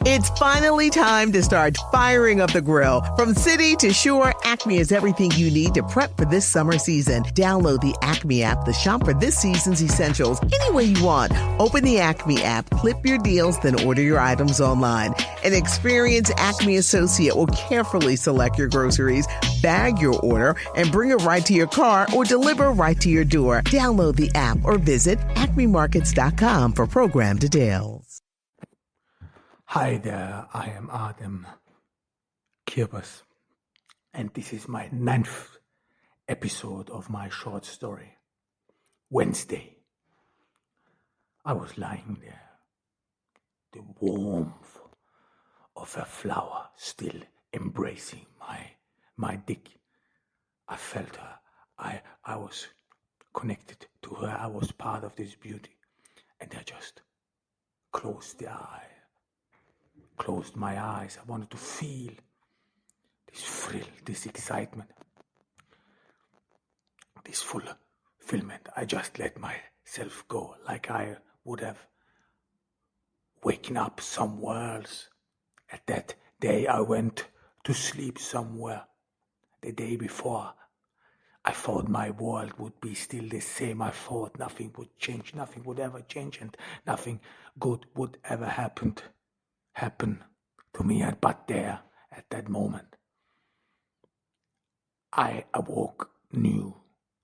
It's finally time to start firing up the grill. From city to shore, Acme is everything you need to prep for this summer season. Download the Acme app to shop for this season's essentials any way you want. Open the Acme app, clip your deals, then order your items online. An experienced Acme associate will carefully select your groceries, bag your order, and bring it right to your car or deliver right to your door. Download the app or visit acmemarkets.com for program details. Hi there, I am Adam Kirbas, and this is my 9th episode of my short story, Wednesday. I was lying there, the warmth of a flower still embracing my dick. I felt her, I was connected to her, I was part of this beauty, and I just closed my eyes. I wanted to feel this thrill, this excitement, this fulfillment. I just let myself go, like I would have waken up somewhere else. At that day, I went to sleep somewhere. The day before, I thought my world would be still the same. I thought nothing would change, nothing would ever change, and nothing good would ever happen to me. But there, at that moment, I awoke new.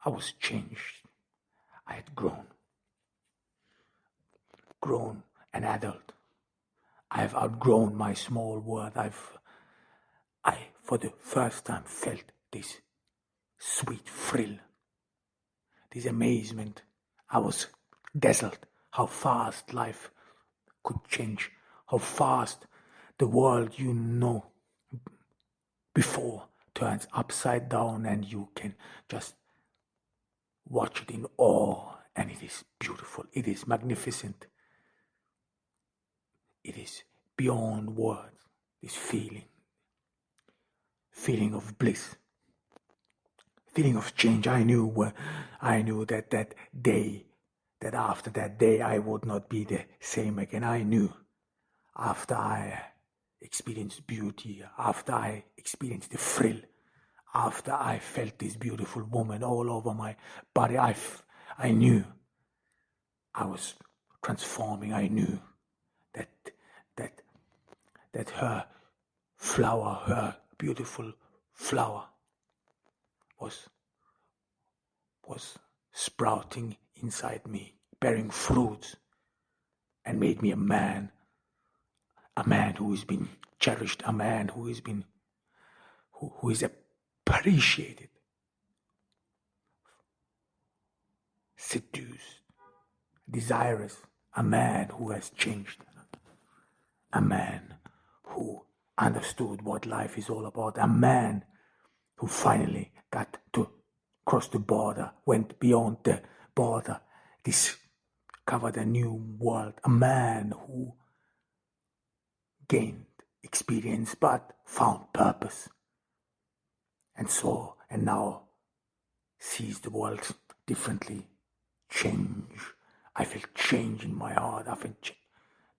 I was changed. I had grown an adult. I have outgrown my small world. I for the first time felt this sweet thrill, this amazement. I was dazzled how fast life could change, how fast the world you know before turns upside down, and you can just watch it in awe, and it is beautiful, it is magnificent, it is beyond words, this feeling of bliss, feeling of change. I knew that day, that after that day I would not be the same again. I knew after I experienced beauty, after I experienced the thrill, after I felt this beautiful woman all over my body, I knew I was transforming. I knew that her flower, her beautiful flower, was sprouting inside me, bearing fruits, and made me a man who has been cherished, a man who is appreciated, seduced, desirous, a man who has changed, a man who understood what life is all about, a man who finally got to cross the border, went beyond the border, discovered a new world, a man who gained experience but found purpose, and now sees the world differently. Change. I felt change in my heart. I felt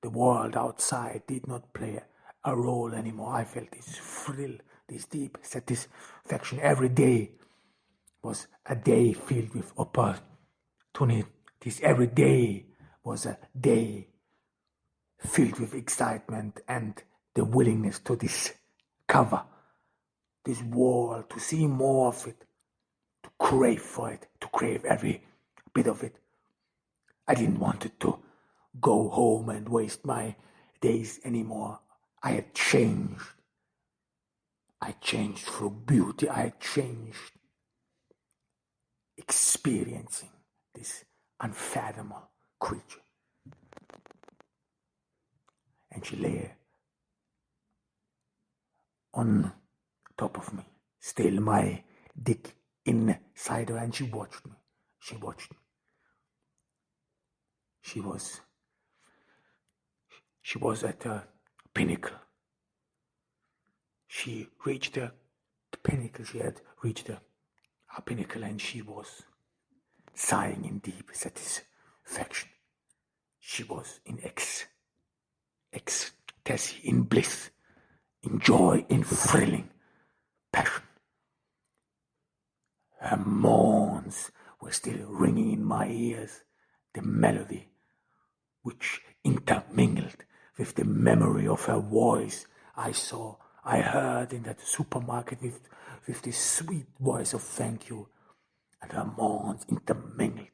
the world outside did not play a role anymore. I felt this thrill, this deep satisfaction. Every day was a day filled with opportunities. Every day was a day filled with excitement and the willingness to discover this world, to see more of it, to crave for it, to crave every bit of it. I didn't want it to go home and waste my days anymore. I had changed. I changed through beauty. I had changed, experiencing this unfathomable creature. And she lay on top of me, still my dick inside her, and she watched me. She was at a pinnacle. She reached the pinnacle. She had reached a pinnacle, and she was sighing in deep satisfaction. She was in ecstasy, in bliss, in joy, in thrilling passion. Her moans were still ringing in my ears, the melody which intermingled with the memory of her voice I heard in that supermarket with this sweet voice of thank you, and her moans intermingled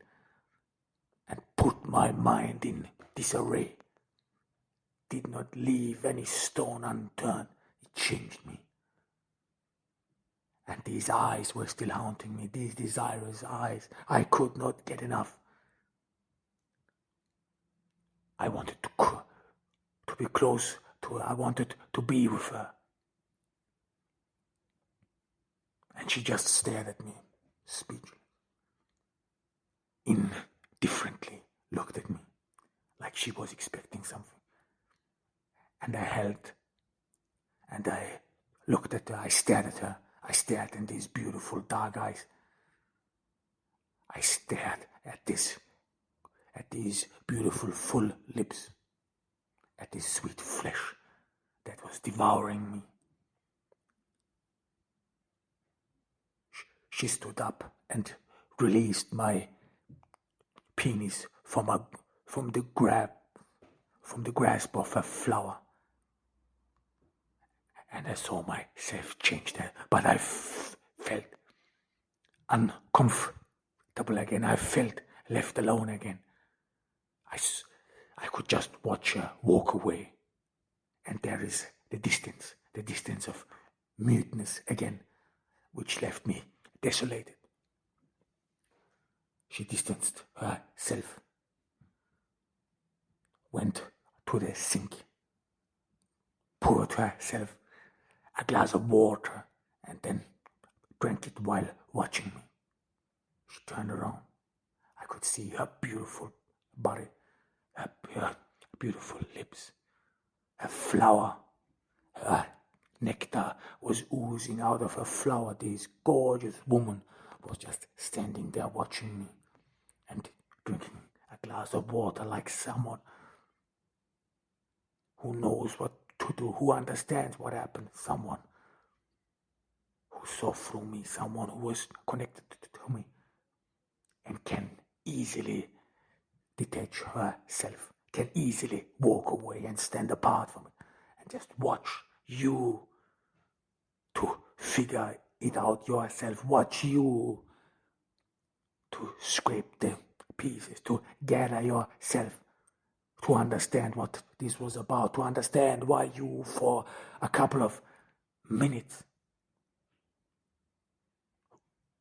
and put my mind in disarray. Did not leave any stone unturned. It changed me. And these eyes were still haunting me, these desirous eyes. I could not get enough. I wanted to be close to her. I wanted to be with her. And she just stared at me, speechless. Indifferently looked at me, like she was expecting something. And I looked at her, I stared at her. I stared in these beautiful dark eyes. I stared at these beautiful full lips, at this sweet flesh that was devouring me. She stood up and released my penis from the grasp of her flower. And I saw myself change there, but I felt uncomfortable again. I felt left alone again. I could just watch her walk away. And there is the distance of muteness again, which left me desolated. She distanced herself, went to the sink, poured herself a glass of water, and then drank it while watching me. She turned around. I could see her beautiful body, her beautiful lips, her flower, her nectar was oozing out of her flower. This gorgeous woman was just standing there watching me and drinking a glass of water like someone who knows what to do, who understands what happened, someone who saw through me, someone who was connected to me and can easily detach herself, can easily walk away and stand apart from it and just watch you to figure it out yourself, watch you to scrape the pieces, to gather yourself, to understand what this was about, to understand why you for a couple of minutes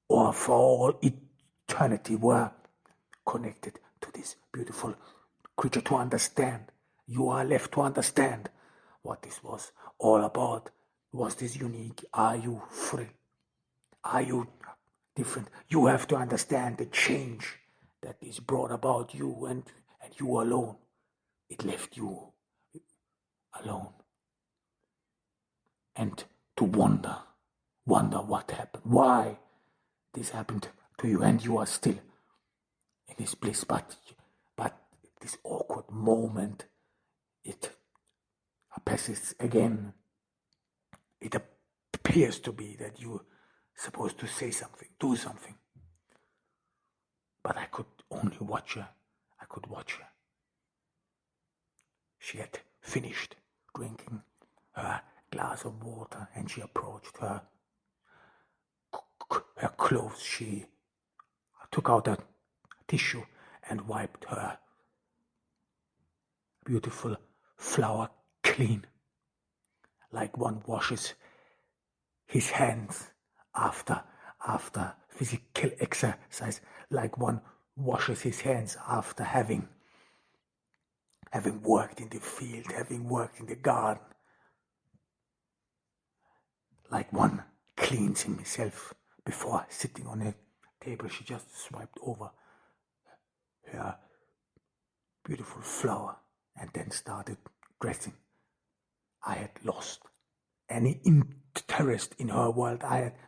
or for all eternity were connected to this beautiful creature, to understand. You are left to understand what this was all about. Was this unique? Are you free? Are you different? You have to understand the change that is brought about you and you alone. It left you alone. And to wonder what happened, why this happened to you, and you are still in this bliss, but this awkward moment, it passes again. It appears to be that you're supposed to say something, do something. But I could only watch her. I could watch her. She had finished drinking her glass of water and she approached her clothes. She took out a tissue and wiped her beautiful flower clean, like one washes his hands after physical exercise, like one washes his hands after having worked in the field, having worked in the garden, like one cleans himself before sitting on a table. She just swiped over her beautiful flower and then started dressing. I had lost any interest in her world.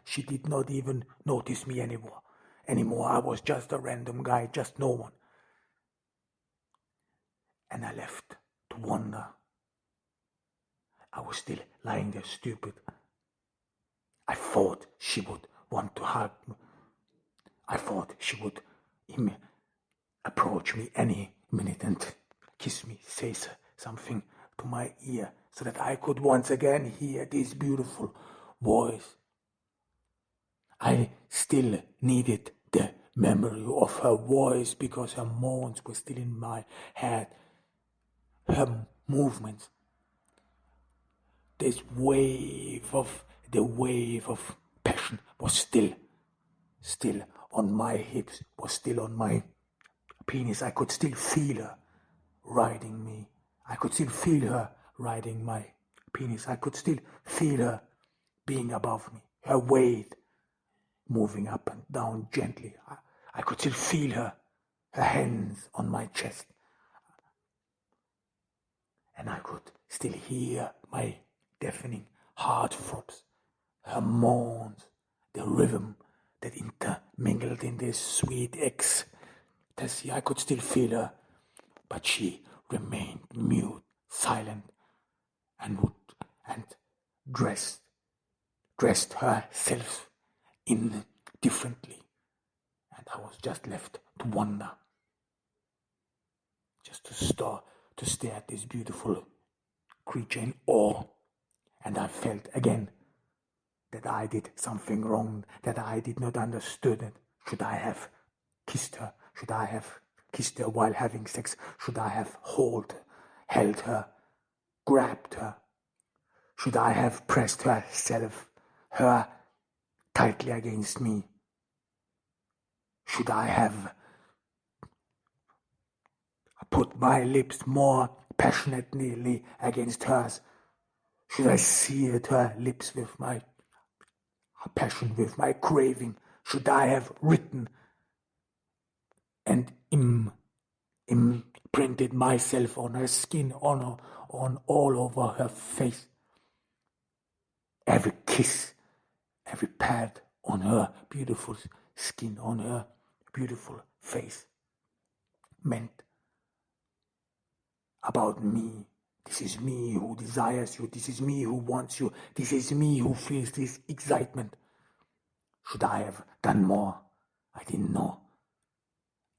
She did not even notice me anymore. I was just a random guy, just no one. And I left to wonder I was still lying there stupid. I thought she would want to hug me. I thought she would approach me any minute and kiss me, say something to my ear so that I could once again hear this beautiful voice. I still needed the memory of her voice because her moans were still in my head. Her movements. The wave of passion was still on my hips, was still on my penis. I could still feel her riding me. I could still feel her riding my penis. I could still feel her being above me, her weight moving up and down gently. I could still feel her hands on my chest. And I could still hear my deafening heart throbs, her moans, the rhythm that intermingled in this sweet ecstasy. I could still feel her, but she remained mute, silent, and dressed herself indifferently. And I was just left to wonder, just to stare at this beautiful creature in awe. And I felt again that I did something wrong, that I did not understood it. Should I have kissed her? Should I have kissed her while having sex? Should I have held her, grabbed her? Should I have pressed her tightly against me? Should I have put my lips more passionately against hers? Should I seared her lips with my passion, with my craving? Should I have written and imprinted myself on her skin, on all over her face? Every kiss, every pat on her beautiful skin, on her beautiful face meant about me. This is me who desires you. This is me who wants you. This is me who feels this excitement. Should I have done more? I didn't know.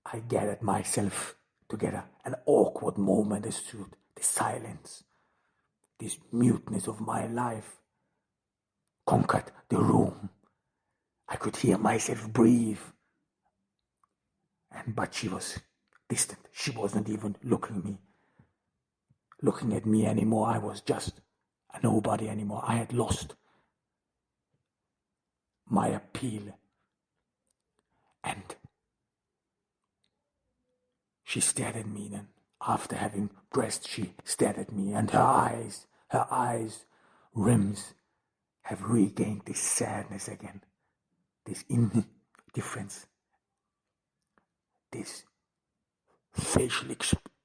I gathered myself together. An awkward moment ensued. The silence, this muteness of my life conquered the room. I could hear myself breathe. But she was distant. She wasn't even looking at me anymore. I was just a nobody anymore. I had lost my appeal. And she stared at me then. After having dressed, she stared at me, and her eyes rims have regained this sadness again, this indifference, this facial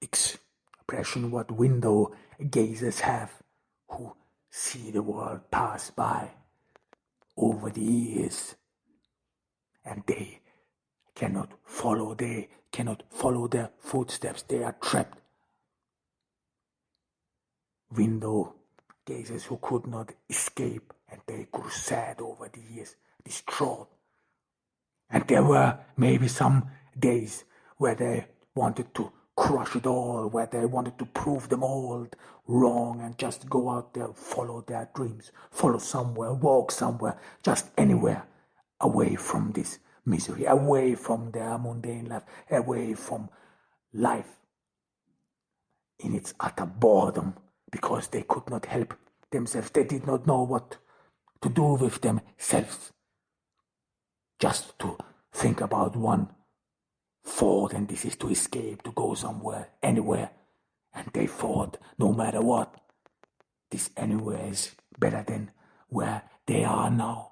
expression what window gazers have who see the world pass by over the years, and they cannot follow their footsteps. They are trapped. Window gazers who could not escape, and they grew sad over the years, distraught. And there were maybe some days where they wanted to crush it all, where they wanted to prove them all wrong and just go out there, follow their dreams, follow somewhere, walk somewhere, just anywhere, away from this misery, away from their mundane life, away from life in its utter boredom, because they could not help themselves. They did not know what to do with themselves. Just to think about one thought, and this is to escape, to go somewhere, anywhere. And they thought, no matter what, this anywhere is better than where they are now.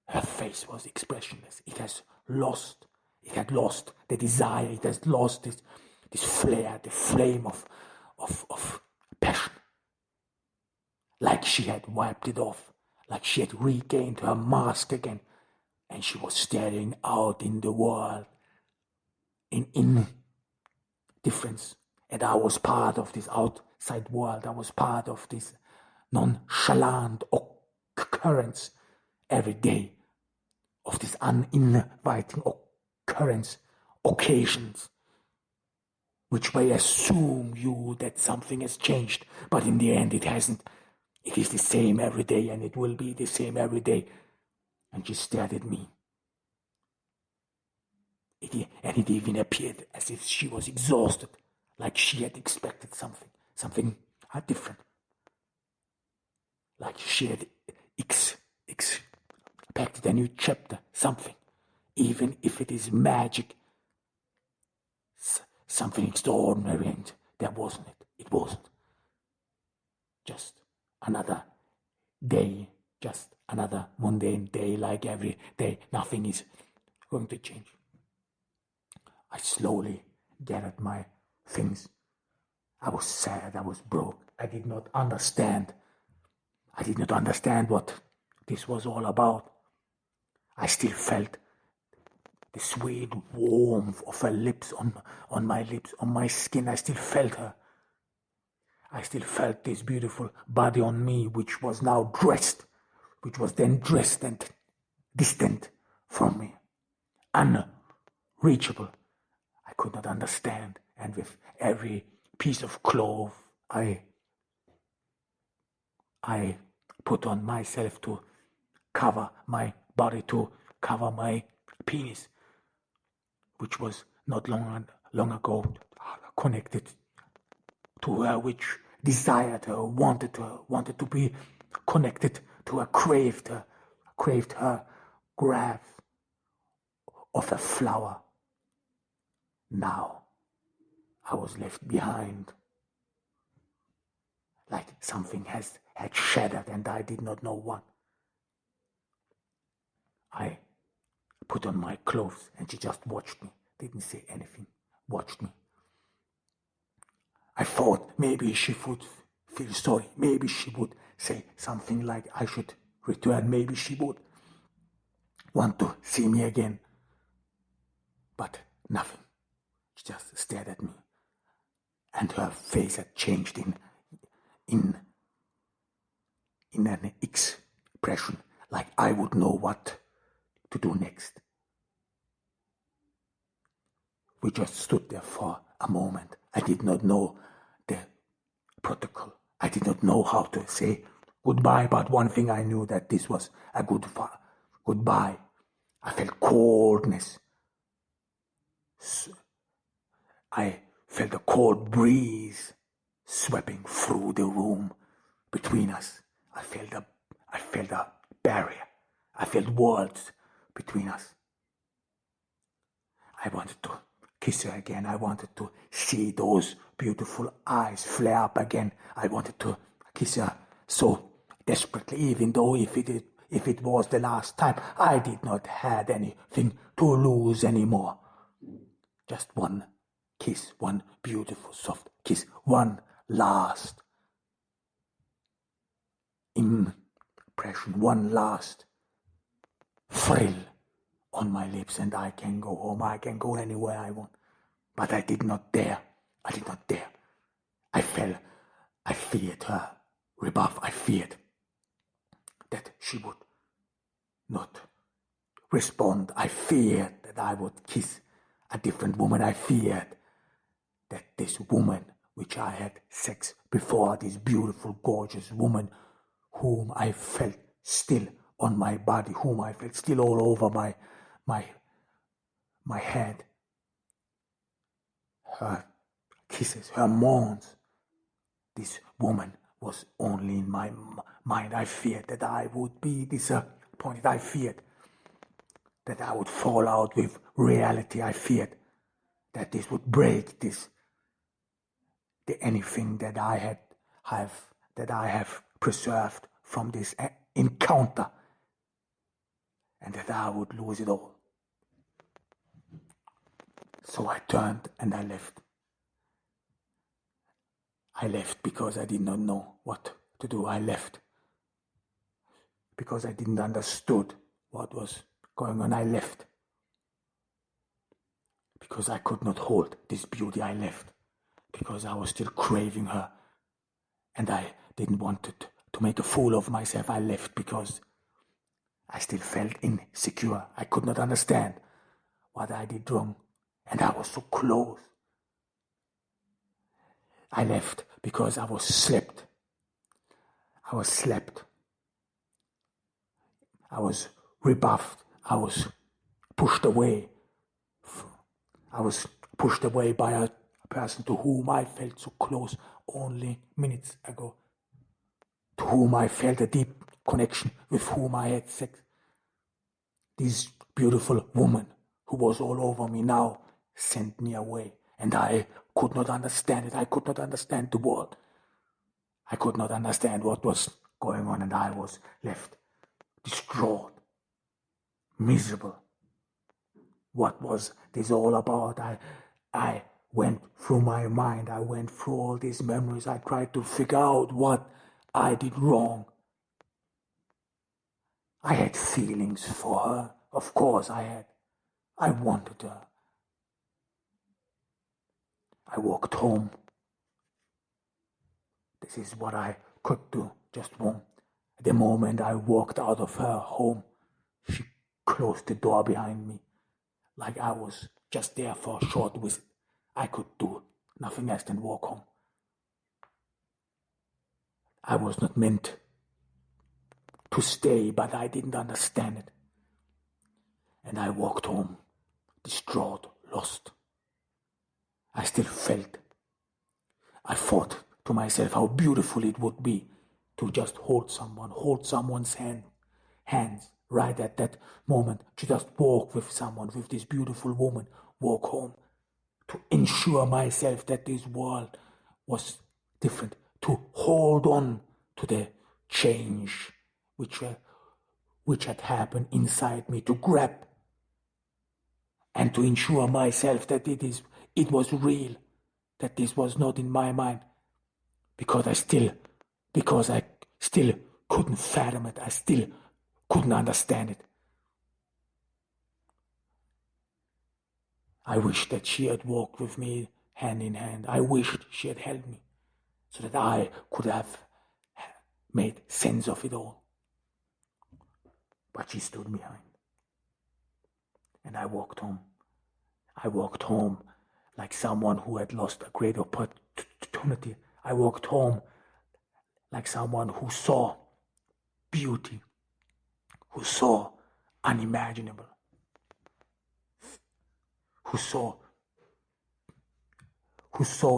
Her face was expressionless. It had lost the desire. It has lost this flare, the flame of passion. Like she had wiped it off, like she had regained her mask again, and she was staring out in the world in indifference. And I was part of this outside world. I was part of this nonchalant occurrence every day, of this uninviting occurrence, occasions, which may assume you that something has changed, but in the end it hasn't. It is the same every day, and it will be the same every day. And she stared at me. And it even appeared as if she was exhausted, like she had expected something different. Like she had expected a new chapter, something, even if it is magic, something extraordinary, and there wasn't it. It wasn't. Just another day, just another mundane day like every day. Nothing is going to change. I slowly gathered my things. I was sad, I was broke. I did not understand what this was all about. I still felt the sweet warmth of her lips on my lips, on my skin. I still felt her. I still felt this beautiful body on me, which was now dressed, which was then dressed and distant from me, unreachable. I could not understand, and with every piece of cloth I put on myself to cover my body, to cover my penis, which was not long ago connected to her, which desired her, wanted to be connected to her, craved her grasp of a flower. Now I was left behind, like something had shattered, and I did not know what. I put on my clothes, and she just watched me, didn't say anything, watched me. I thought maybe she would feel sorry, maybe she would say something like I should return, maybe she would want to see me again. But nothing. She just stared at me, and her face had changed in an expression, like I would know what to do next. We just stood there for a moment. I did not know the protocol. I did not know how to say goodbye, but one thing I knew, that this was a goodbye. I felt coldness. I felt a cold breeze sweeping through the room between us. I felt a barrier. I felt worlds between us. I wanted to kiss her again. I wanted to see those beautiful eyes flare up again. I wanted to kiss her so desperately, even though if it was the last time, I did not have anything to lose anymore. Just one kiss, one beautiful soft kiss, one last impression, one last thrill on my lips, and I can go home. I can go anywhere I want. But I did not dare. I feared her rebuff. I feared that she would not respond. I feared that I would kiss a different woman. I feared that this woman, which I had sex before, this beautiful, gorgeous woman, whom I felt still on my body, whom I felt still all over my head, her kisses, her moans, this woman was only in my mind. I feared that I would be disappointed. I feared that I would fall out with reality. I feared that this would break anything that I have preserved from this encounter, and that I would lose it all. So I turned and I left. I left because I did not know what to do. I left because I didn't understood what was going on. I left because I could not hold this beauty. I left because I was still craving her. and I didn't want to make a fool of myself. I left because I still felt insecure. I could not understand what I did wrong, and I was so close. I left because I was slept. I was slept. I was rebuffed. I was pushed away. I was pushed away by a person to whom I felt so close only minutes ago, to whom I felt a deep connection, with whom I had sex. This beautiful woman who was all over me now sent me away, and I could not understand it. I could not understand the world. I could not understand what was going on, and I was left distraught, miserable. What was this all about? I went through my mind. I went through all these memories. I tried to figure out what I did wrong. I had feelings for her. Of course I had. I wanted her. I walked home. This is what I could do, just one. The moment I walked out of her home, she closed the door behind me, like I was just there for a short visit. I could do nothing else than walk home. I was not meant to stay, but I didn't understand it. And I walked home, distraught, lost. I still felt. I thought to myself how beautiful it would be to just hold someone's hands right at that moment, to just walk with someone, with this beautiful woman, walk home, to ensure myself that this world was different, to hold on to the change which had happened inside me, to grab and to ensure myself that it was real, that this was not in my mind, because I still couldn't fathom it. I still couldn't understand it. I wished that she had walked with me hand in hand. I wished she had held me so that I could have made sense of it all. But she stood behind. And I walked home. I walked home like someone who had lost a great opportunity. I walked home like someone who saw beauty, who saw unimaginable, who saw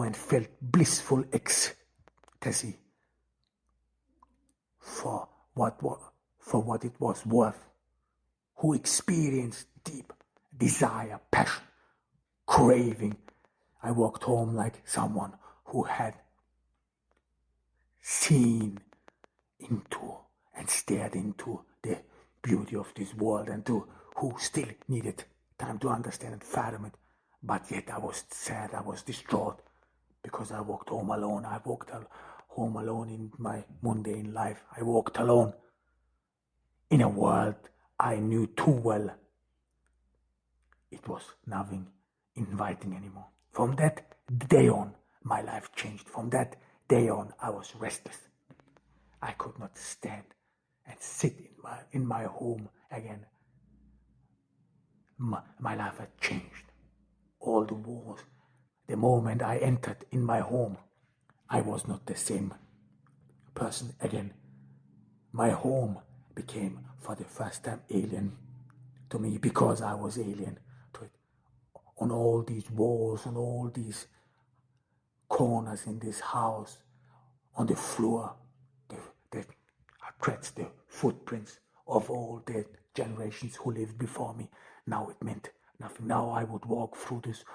and felt blissful ecstasy for what it was worth, who experienced deep desire, passion, craving. I walked home like someone who had seen into and stared into the beauty of this world, and who still needed time to understand and fathom it. But yet I was sad, I was distraught, because I walked home alone. I walked home alone in my mundane life. I walked alone in a world I knew too well. It was nothing inviting anymore. From that day on, my life changed. From that day on, I was restless. I could not stand and sit in my home again. My life had changed. All the walls. The moment I entered in my home, I was not the same person again. My home became for the first time alien to me, because I was alien to it. On all these walls, on all these corners in this house, on the floor, the threads, the footprints of all the generations who lived before me. Now it meant nothing. Now I would walk through these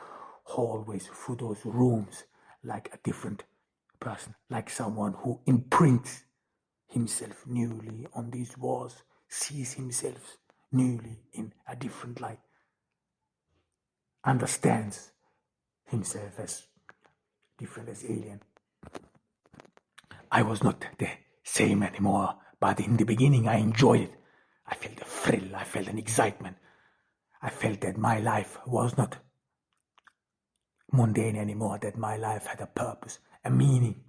hallways, through those rooms, like a different person, like someone who imprints himself newly on these walls, sees himself newly in a different light, understands himself as different, as alien. I was not the same anymore, but in the beginning I enjoyed it. I felt a thrill, I felt an excitement. I felt that my life was not mundane anymore, that my life had a purpose, a meaning.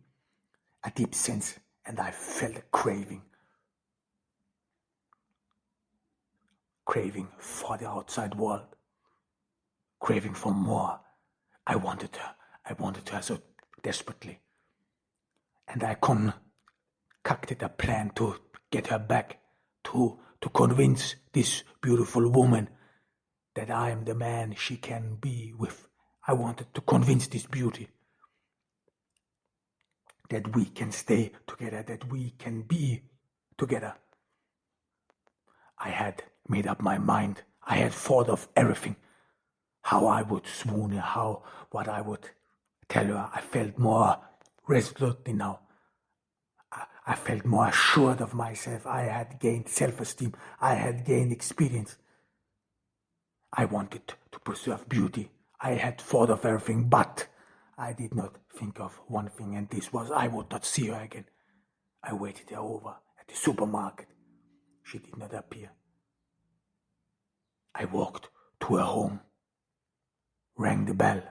a deep sense, and I felt a craving for the outside world, craving for more. I wanted her so desperately, and I concocted a plan to get her back, to convince this beautiful woman that I am the man she can be with. I wanted to convince this beauty that we can stay together, that we can be together. I had made up my mind. I had thought of everything. How I would swoon her, what I would tell her. I felt more resolutely now. I felt more assured of myself. I had gained self-esteem. I had gained experience. I wanted to preserve beauty. I had thought of everything, but I did not think of one thing, and this was I would not see her again. I waited her over at the supermarket. She did not appear. I walked to her home, rang the bell.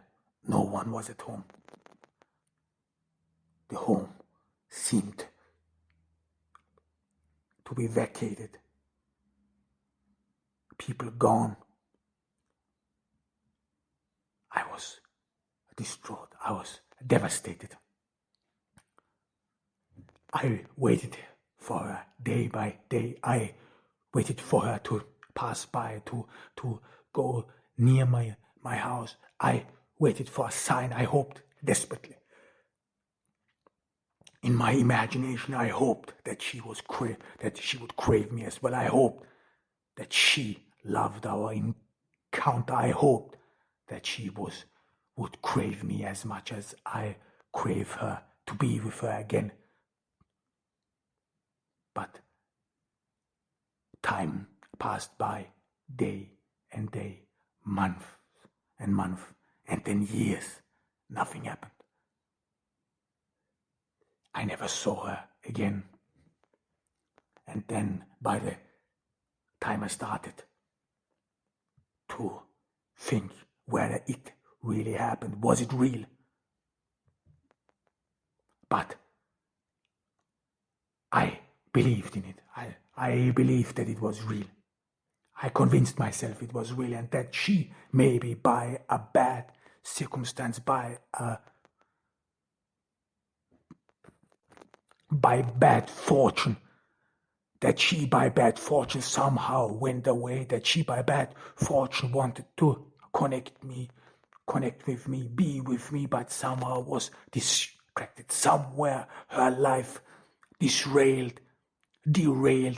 No one was at home. The home seemed to be vacated. People gone. I was distraught. I was devastated. I waited for her day by day. I waited for her to pass by, to go near my house. I waited for a sign. I hoped desperately. In my imagination, I hoped that she would crave me as well. I hoped that she loved our encounter. I hoped that she would crave me as much as I crave her, to be with her again. But time passed by, day and day, month and month, and then years. Nothing happened. I never saw her again. And then by the time I started to think whether it really happened, was it real? But I believed in it. I believed that it was real. I convinced myself it was real, and that she, maybe by a bad circumstance, by bad fortune, that she by bad fortune somehow went away, that she by bad fortune wanted to connect with me, be with me, but somehow was distracted. Somewhere her life derailed,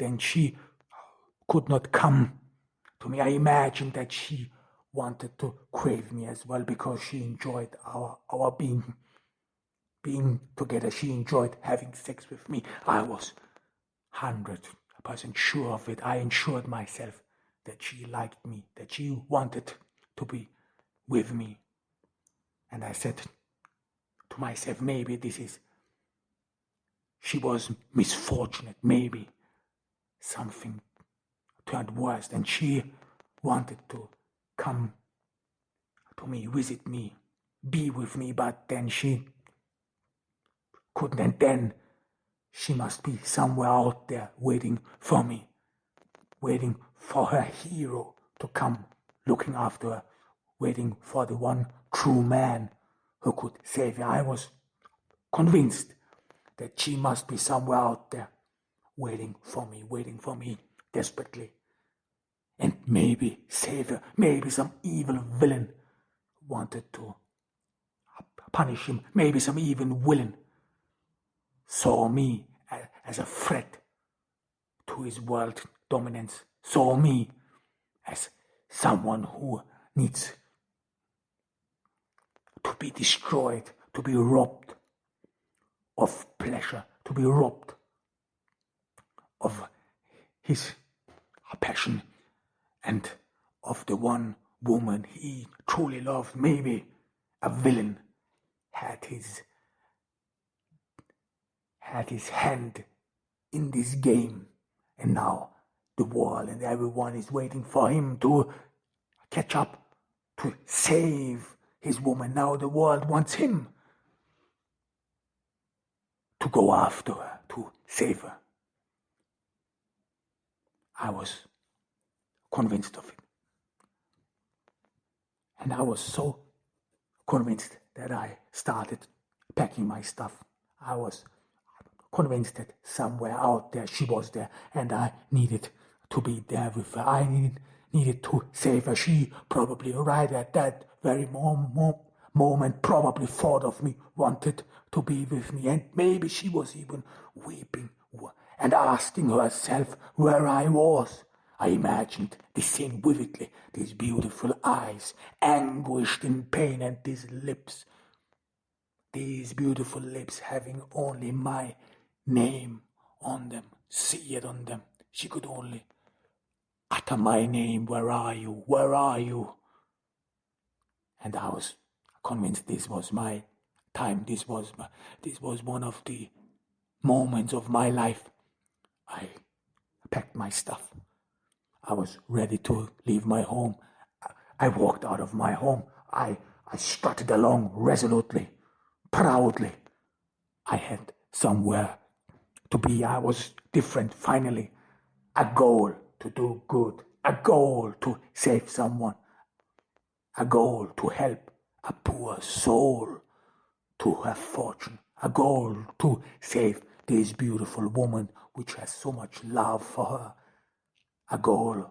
and she could not come to me. I imagined that she wanted to crave me as well, because she enjoyed our being together. She enjoyed having sex with me. I was 100% sure of it. I ensured myself that she liked me, that she wanted to be with me. And I said to myself, maybe she was misfortunate. Maybe something turned worse, and she wanted to come to me, visit me, be with me, but then she couldn't, and then she must be somewhere out there waiting for me, waiting for her hero to come, looking after her, waiting for the one true man who could save her. I was convinced that she must be somewhere out there waiting for me desperately, and maybe save her. Maybe some evil villain wanted to punish him. Maybe some evil villain saw me as a threat to his world dominance, saw me as someone who needs to be destroyed, to be robbed of pleasure, to be robbed of his passion and of the one woman he truly loved. Maybe a villain had his hand in this game, and now the world and everyone is waiting for him to catch up, to save his woman. Now the world wants him to go after her, to save her. I was convinced of it. And I was so convinced that I started packing my stuff. I was convinced that somewhere out there she was there, and I needed to be there with her. I needed to save her. She probably right at that very moment probably thought of me, wanted to be with me, and maybe she was even weeping and asking herself where I was. I imagined this scene vividly, these beautiful eyes, anguished in pain, and these beautiful lips having only my name on them, see it on them. She could only utter my name, where are you, where are you? And I was convinced this was my time, this was one of the moments of my life. I packed my stuff. I was ready to leave my home. I walked out of my home. I strutted along resolutely, proudly. I had somewhere to be. I was different, finally. A goal to do good. A goal to save someone. A goal to help a poor soul to have fortune. A goal to save this beautiful woman which has so much love for her. A goal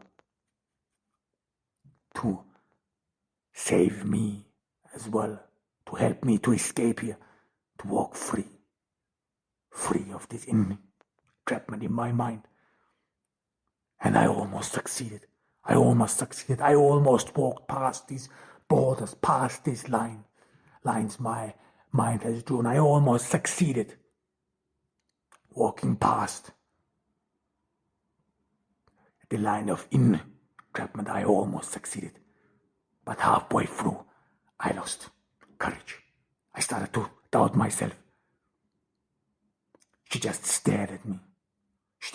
to save me as well, to help me to escape here, to walk free of this entrapment in my mind. And I almost succeeded. I almost walked past these borders, past these lines my mind has drawn. I almost succeeded walking past the line of entrapment. I almost succeeded. But halfway through, I lost courage. I started to doubt myself. She just stared at me. She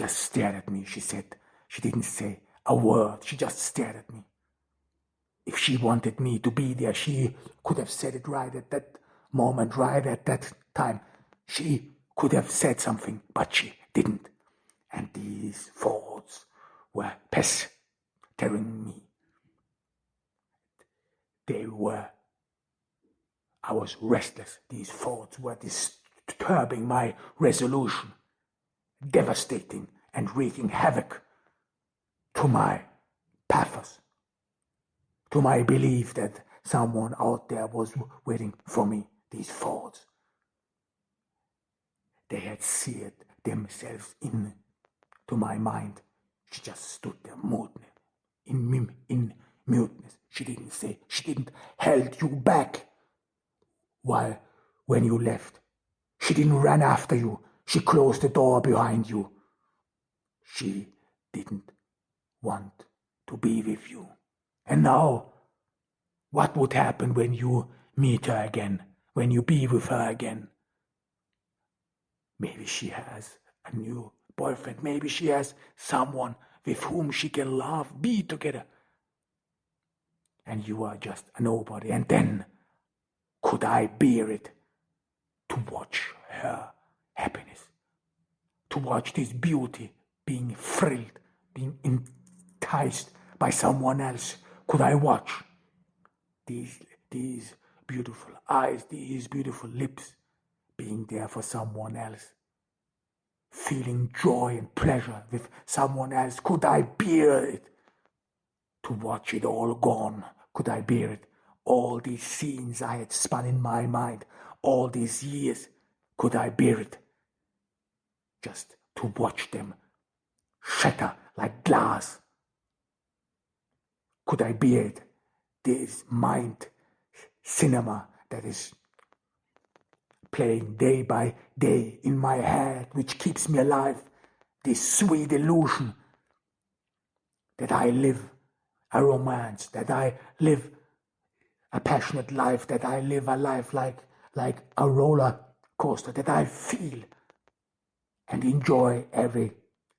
didn't say a word. She just stared at me. If she wanted me to be there, she could have said it right at that moment, right at that time. She could have said something, but she didn't. And these thoughts were pestering me. I was restless. These thoughts were disturbing my resolution, devastating and wreaking havoc to my pathos, to my belief that someone out there was waiting for me. These thoughts, they had seared themselves into my mind. She just stood there in muteness. She didn't say, she didn't held you back when you left. She didn't run after you. She closed the door behind you. She didn't want to be with you. And now, what would happen when you meet her again, when you be with her again? Maybe she has a new boyfriend. Maybe she has someone with whom she can love, be together. And you are just a nobody. And then, could I bear it to watch her happiness, to watch this beauty being thrilled, being enticed by someone else? Could I watch these beautiful eyes, these beautiful lips being there for someone else, feeling joy and pleasure with someone else? Could I bear it to watch it all gone? Could I bear it? All these scenes I had spun in my mind, all these years, could I bear it? Just to watch them shatter like glass. Could I bear it? This mind cinema that is playing day by day in my head, which keeps me alive. This sweet illusion that I live a romance, that I live a passionate life, that I live a life like a roller coaster, that I feel and enjoy every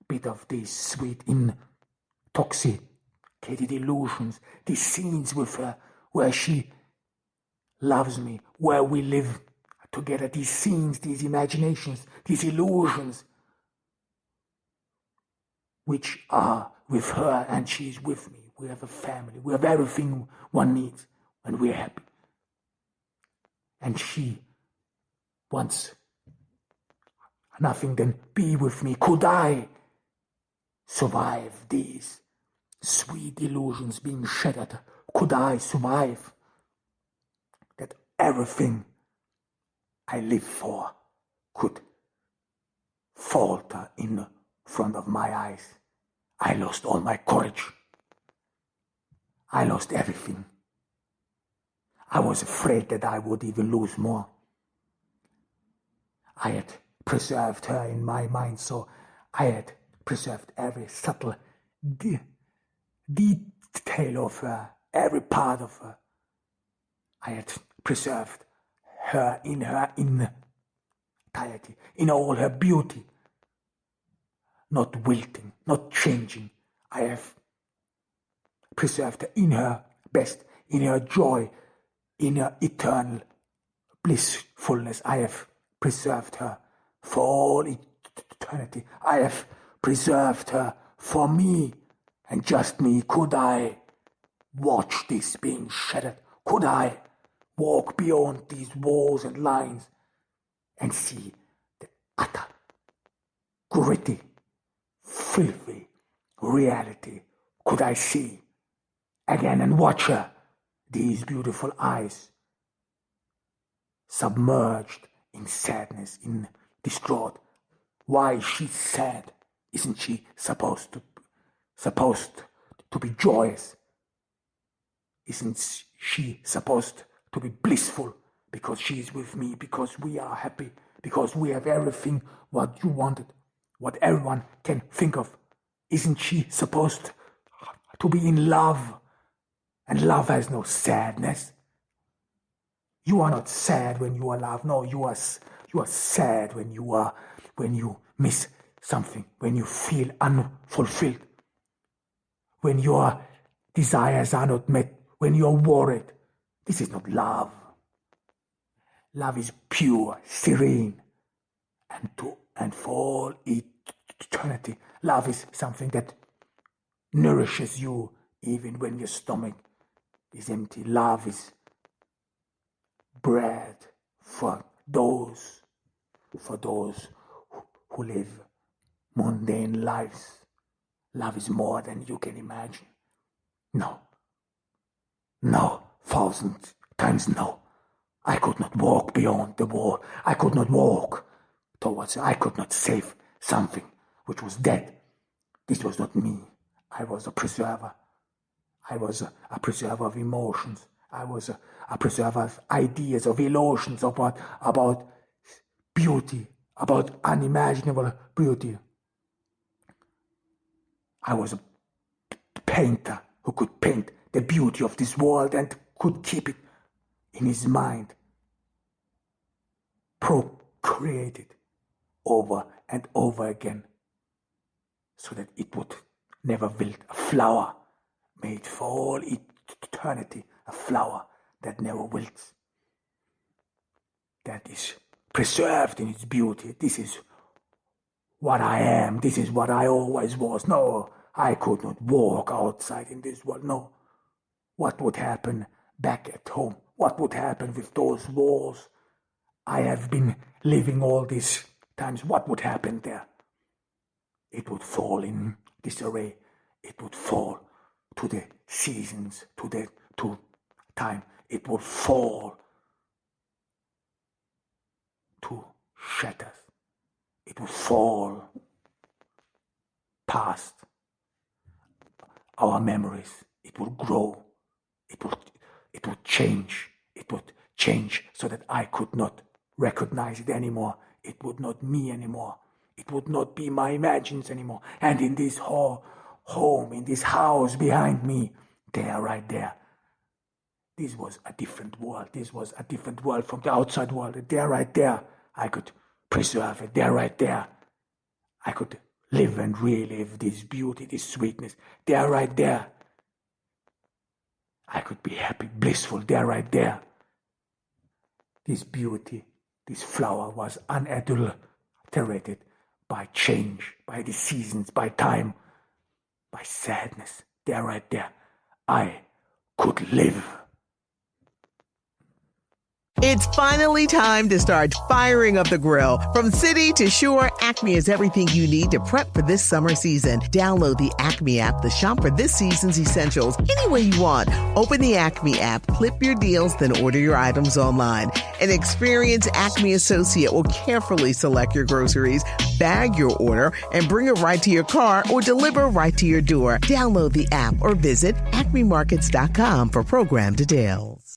bit of these sweet, intoxicated illusions, these scenes with her where she loves me, where we live together these scenes, these imaginations, these illusions, which are with her and she is with me. We have a family. We have everything one needs and we're happy. And she wants nothing than be with me. Could I survive these sweet illusions being shattered? Could I survive that everything I live for could falter in front of my eyes? I lost all my courage. I lost everything. I was afraid that I would even lose more. I had preserved her in my mind, so I had preserved every subtle detail of her, every part of her. I had preserved her in her entirety, in all her beauty, not wilting, not changing. I have preserved her in her best, in her joy, in her eternal blissfulness. I have preserved her for all eternity. I have preserved her for me and just me. Could I watch this being shattered? Could I walk beyond these walls and lines and see the utter, gritty, filthy reality? Could I see again and watch her, these beautiful eyes, submerged in sadness, in distraught? Why is she sad? Isn't she supposed to be joyous? Isn't she supposed to be blissful because she is with me, because we are happy, because we have everything what you wanted, what everyone can think of? Isn't she supposed to be in love? And love has no sadness. You are not sad when you are loved. No, you are sad when you miss something, when you feel unfulfilled, when your desires are not met, when you are worried. This is not love. Love is pure, serene, and for all eternity. Love is something that nourishes you even when your stomach is empty. Love is bread for those who live mundane lives. Love is more than you can imagine. No, 1,000 times no. I could not walk beyond the wall. I could not walk towards it. I could not save something which was dead. This was not me. I was a preserver. I was a preserver of emotions. I was a preserver of ideas, of illusions, about beauty, about unimaginable beauty. I was a painter who could paint the beauty of this world and could keep it in his mind, procreate it over and over again, so that it would never wilt. A flower made for all eternity, a flower that never wilts, that is preserved in its beauty. This is what I am. This is what I always was. No, I could not walk outside in this world. No. What would happen back at home? What would happen with those walls I have been living all these times? What would happen there? It would fall in disarray. It would fall to the seasons, to time. It would fall to shatters. It would fall past our memories. It would grow. It would change. It would change so that I could not recognize it anymore. It would not me anymore. It would not be my imagines anymore. And in this home, in this house behind me, there, right there, this was a different world. This was a different world from the outside world. There, right there, I could preserve it. There, right there, I could live and relive this beauty, this sweetness. There, right there, I could be happy, blissful. There, right there, this beauty This flower was unadulterated by change, by the seasons, by time, by sadness. There, right there, I could live. It's finally time to start firing up the grill. From city to shore, Acme is everything you need to prep for this summer season. Download the Acme app to shop for this season's essentials any way you want. Open the Acme app, clip your deals, then order your items online. An experienced Acme associate will carefully select your groceries, bag your order, and bring it right to your car or deliver right to your door. Download the app or visit acmemarkets.com for program details.